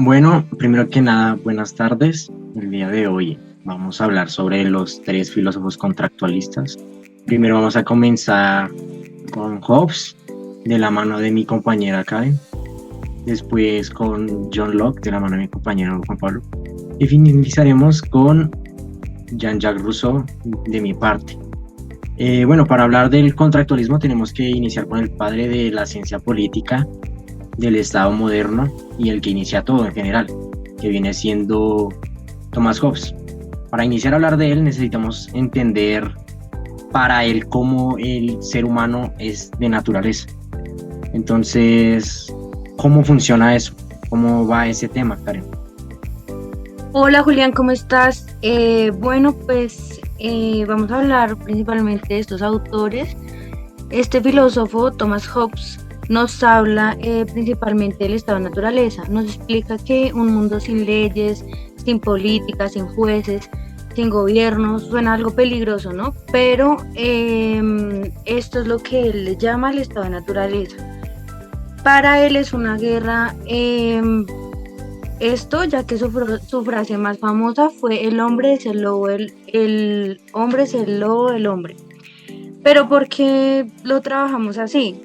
Bueno, primero que nada, buenas tardes. El día de hoy vamos a hablar sobre los tres filósofos contractualistas. Primero vamos a comenzar con Hobbes, de la mano de mi compañera Karen. Después con John Locke, de la mano de mi compañero Juan Pablo. Y finalizaremos con Jean-Jacques Rousseau, de mi parte. Bueno, para hablar del contractualismo tenemos que iniciar con el padre de la ciencia política, del Estado moderno y el que inicia todo en general, que viene siendo Thomas Hobbes. Para iniciar a hablar de él necesitamos entender para él cómo el ser humano es de naturaleza. Entonces, ¿cómo funciona eso? ¿Cómo va ese tema, Karen? Hola Julián, ¿cómo estás? Vamos a hablar principalmente de estos autores. Este filósofo, Thomas Hobbes, nos habla principalmente del estado de naturaleza. Nos explica que un mundo sin leyes, sin política, sin jueces, sin gobiernos, suena algo peligroso, ¿no? Pero esto es lo que él le llama el estado de naturaleza. Para él es una guerra. Esto, ya que su frase más famosa fue el hombre es el lobo, el hombre es el lobo del hombre. Pero ¿por qué lo trabajamos así?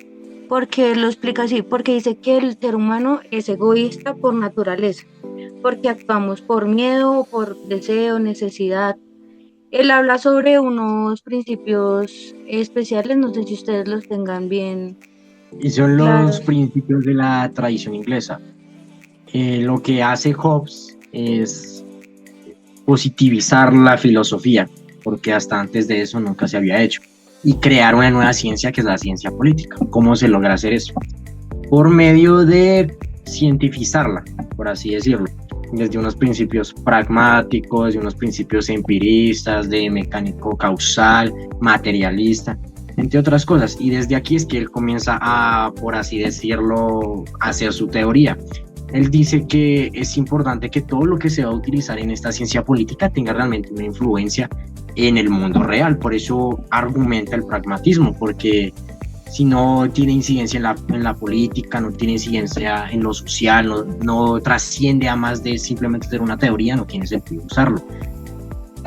Porque lo explica así, porque dice que el ser humano es egoísta por naturaleza, porque actuamos por miedo, por deseo, necesidad. Él habla sobre unos principios especiales, no sé si ustedes los tengan bien Y son los claros. principios de la tradición inglesa. Lo que hace Hobbes es positivizar la filosofía, porque hasta antes de eso nunca se había hecho, y crear una nueva ciencia que es la ciencia política. ¿Cómo se logra hacer eso? Por medio de cientificarla, por así decirlo, desde unos principios pragmáticos, de unos principios empiristas, de mecánico causal, materialista, entre otras cosas. Y desde aquí es que él comienza a, por así decirlo, a hacer su teoría. Él dice que es importante que todo lo que se va a utilizar en esta ciencia política tenga realmente una influencia en el mundo real. Por eso argumenta el pragmatismo, porque si no tiene incidencia en la política, no tiene incidencia en lo social, no trasciende a más de simplemente ser una teoría, no tiene sentido usarlo.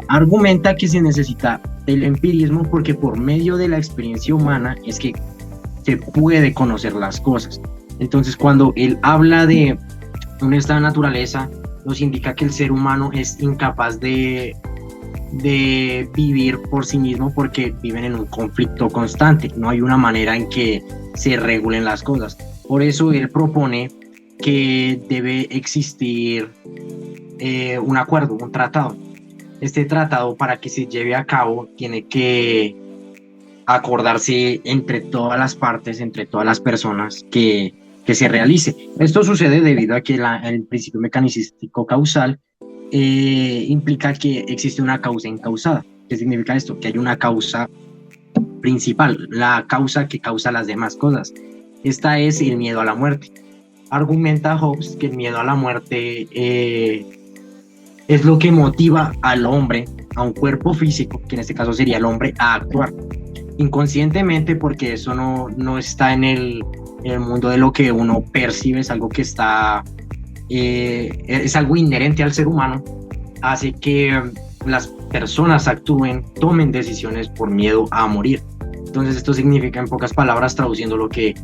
Argumenta que se necesita del empirismo porque por medio de la experiencia humana es que se puede conocer las cosas. Entonces, cuando él habla de un estado de naturaleza, nos indica que el ser humano es incapaz de vivir por sí mismo porque viven en un conflicto constante. No hay una manera en que se regulen las cosas. Por eso él propone que debe existir un acuerdo, un tratado. Este tratado, para que se lleve a cabo, tiene que acordarse entre todas las partes, entre todas las personas que se realice. Esto sucede debido a que el principio mecanicístico causal implica que existe una causa encausada. ¿Qué significa esto? Que hay una causa principal, la causa que causa las demás cosas. Esta es el miedo a la muerte. Argumenta Hobbes que el miedo a la muerte es lo que motiva al hombre, a un cuerpo físico, que en este caso sería el hombre, a actuar inconscientemente, porque eso no está en el mundo de lo que uno percibe, es algo que está, es algo inherente al ser humano, hace que las personas actúen, tomen decisiones por miedo a morir. Entonces esto significa, en pocas palabras, traduciendo lo que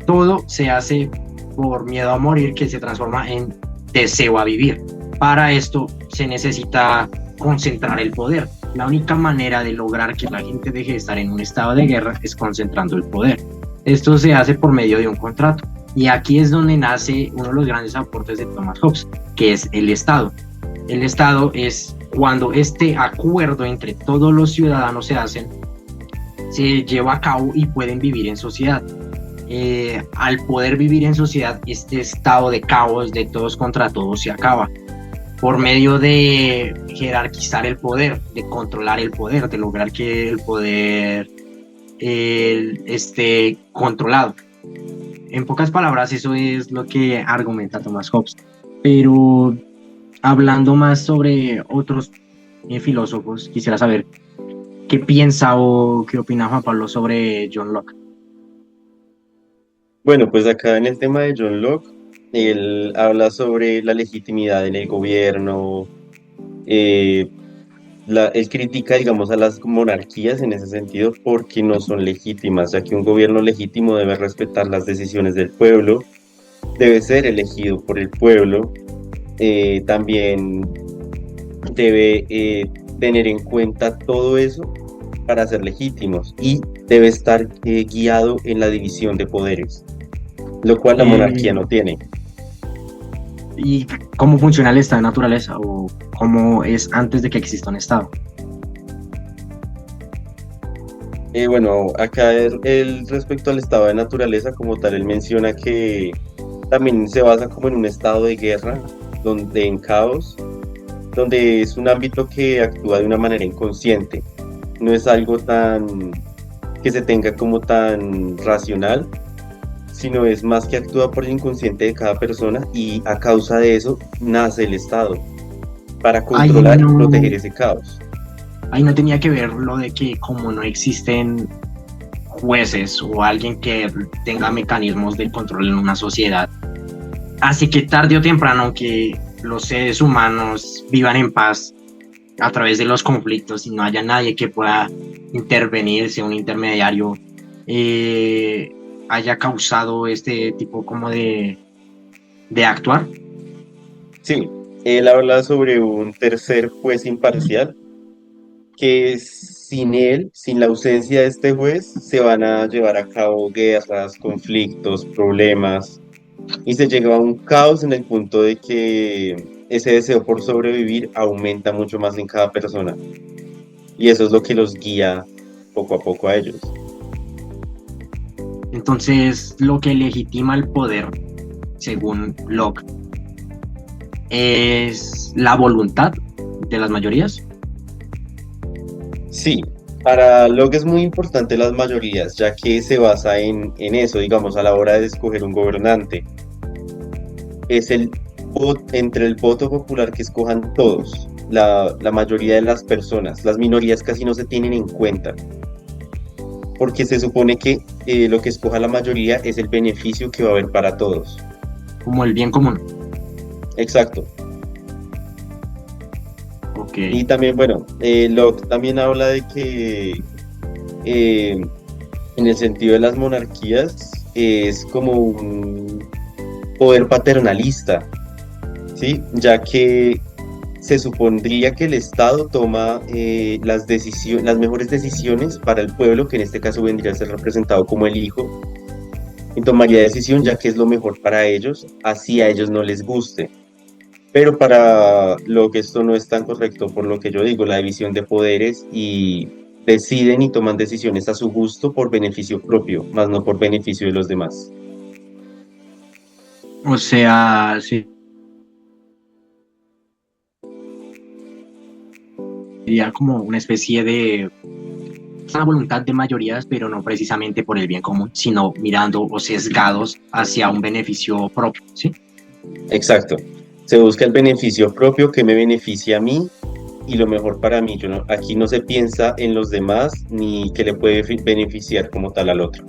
todo se hace por miedo a morir, que se transforma en deseo a vivir. Para esto se necesita concentrar el poder. La única manera de lograr que la gente deje de estar en un estado de guerra es concentrando el poder. Esto se hace por medio de un contrato. Y aquí es donde nace uno de los grandes aportes de Thomas Hobbes, que es el Estado. El Estado es cuando este acuerdo entre todos los ciudadanos se lleva a cabo y pueden vivir en sociedad. Al poder vivir en sociedad, este estado de caos, de todos contra todos, se acaba por medio de jerarquizar el poder, de controlar el poder, de lograr que el poder esté controlado. En pocas palabras, eso es lo que argumenta Thomas Hobbes. Pero hablando más sobre otros filósofos, quisiera saber qué piensa o qué opina Juan Pablo sobre John Locke. Bueno, pues acá en el tema de John Locke, Él habla sobre la legitimidad en el gobierno, eh, él critica, digamos, a las monarquías en ese sentido porque no son legítimas, ya que un gobierno legítimo debe respetar las decisiones del pueblo, debe ser elegido por el pueblo, también debe tener en cuenta todo eso para ser legítimos y debe estar guiado en la división de poderes, lo cual la monarquía Eh, no tiene. ¿Y cómo funciona el estado de naturaleza o cómo es antes de que exista un estado? Bueno, acá respecto al estado de naturaleza como tal, él menciona que también se basa como en un estado de guerra, donde en caos, donde es un ámbito que actúa de una manera inconsciente. No es algo tan que se tenga como tan racional, sino es más que actúa por el inconsciente de cada persona y a causa de eso nace el Estado, para Ahí controlar y proteger ese caos. ahí no tenía que ver lo de que como no existen jueces o alguien que tenga mecanismos de control en una sociedad, así que tarde o temprano que los seres humanos vivan en paz a través de los conflictos y no haya nadie que pueda intervenir, sea un intermediario, eh, haya causado este tipo como de actuar. Sí, él habla sobre un tercer juez imparcial, que sin él, sin la ausencia de este juez, se van a llevar a cabo guerras, conflictos, problemas, y se llega a un caos en el punto de que ese deseo por sobrevivir aumenta mucho más en cada persona, y eso es lo que los guía poco a poco a ellos. Entonces, lo que legitima el poder, según Locke, es la voluntad de las mayorías. Sí, para Locke es muy importante las mayorías, ya que se basa en eso, digamos, a la hora de escoger un gobernante. Es entre el voto popular que escojan todos, la mayoría de las personas. Las minorías casi no se tienen en cuenta, porque se supone que lo que escoja la mayoría es el beneficio que va a haber para todos. Como el bien común. Exacto. Ok. Y también, bueno, Locke también habla de que eh, en el sentido de las monarquías es como un poder paternalista, ¿sí? Ya que se supondría que el Estado toma las mejores decisiones para el pueblo, que en este caso vendría a ser representado como el hijo, y tomaría decisión ya que es lo mejor para ellos, así a ellos no les guste. Pero para lo que esto no es tan correcto, por lo que yo digo, la división de poderes y deciden y toman decisiones a su gusto por beneficio propio, más no por beneficio de los demás. O sea, sí, sería como una especie de una voluntad de mayorías, pero no precisamente por el bien común, sino mirando o sesgados hacia un beneficio propio, ¿sí? Exacto. Se busca el beneficio propio que me beneficia a mí y lo mejor para mí. Aquí no se piensa en los demás ni que le puede beneficiar como tal al otro.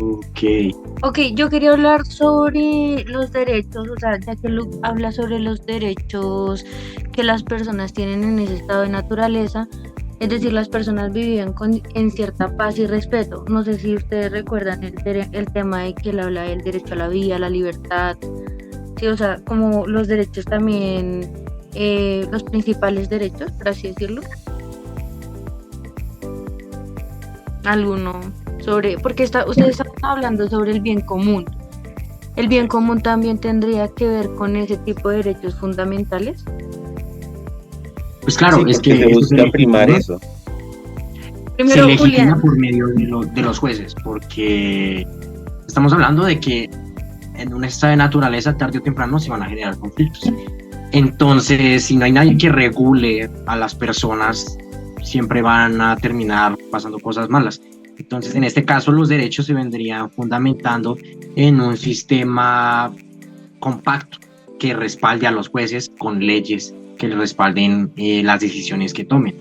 Ok. Ok, yo quería hablar sobre los derechos, o sea, ya que Luke habla sobre los derechos que las personas tienen en ese estado de naturaleza, es decir, las personas vivían en cierta paz y respeto. No sé si ustedes recuerdan el tema de que él habla del derecho a la vida, a la libertad, sí, o sea, como los derechos también, los principales derechos, por así decirlo. Alguno sobre, porque ustedes están hablando sobre el bien común. El bien común también tendría que ver con ese tipo de derechos fundamentales. Pues claro, Sí, es porque que se esto se busca primar legitima, eso. se Primero, legitima Julián, por medio de los jueces, porque estamos hablando de que en un estado de naturaleza tarde o temprano se van a generar conflictos. Entonces, si no hay nadie que regule a las personas, siempre van a terminar pasando cosas malas. Entonces, en este caso, los derechos se vendrían fundamentando en un sistema compacto que respalde a los jueces con leyes que les respalden las decisiones que tomen.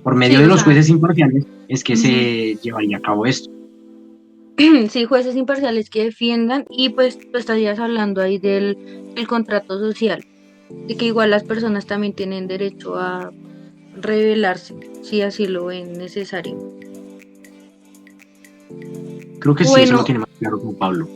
Por medio sí, de o los sea, jueces imparciales es que ujú. se llevaría a cabo esto. sí, jueces imparciales que defiendan y pues tú estarías hablando ahí del contrato social, de que igual las personas también tienen derecho a rebelarse si así lo ven necesario. Creo que sí, eso lo Bueno, tiene más claro con Pablo.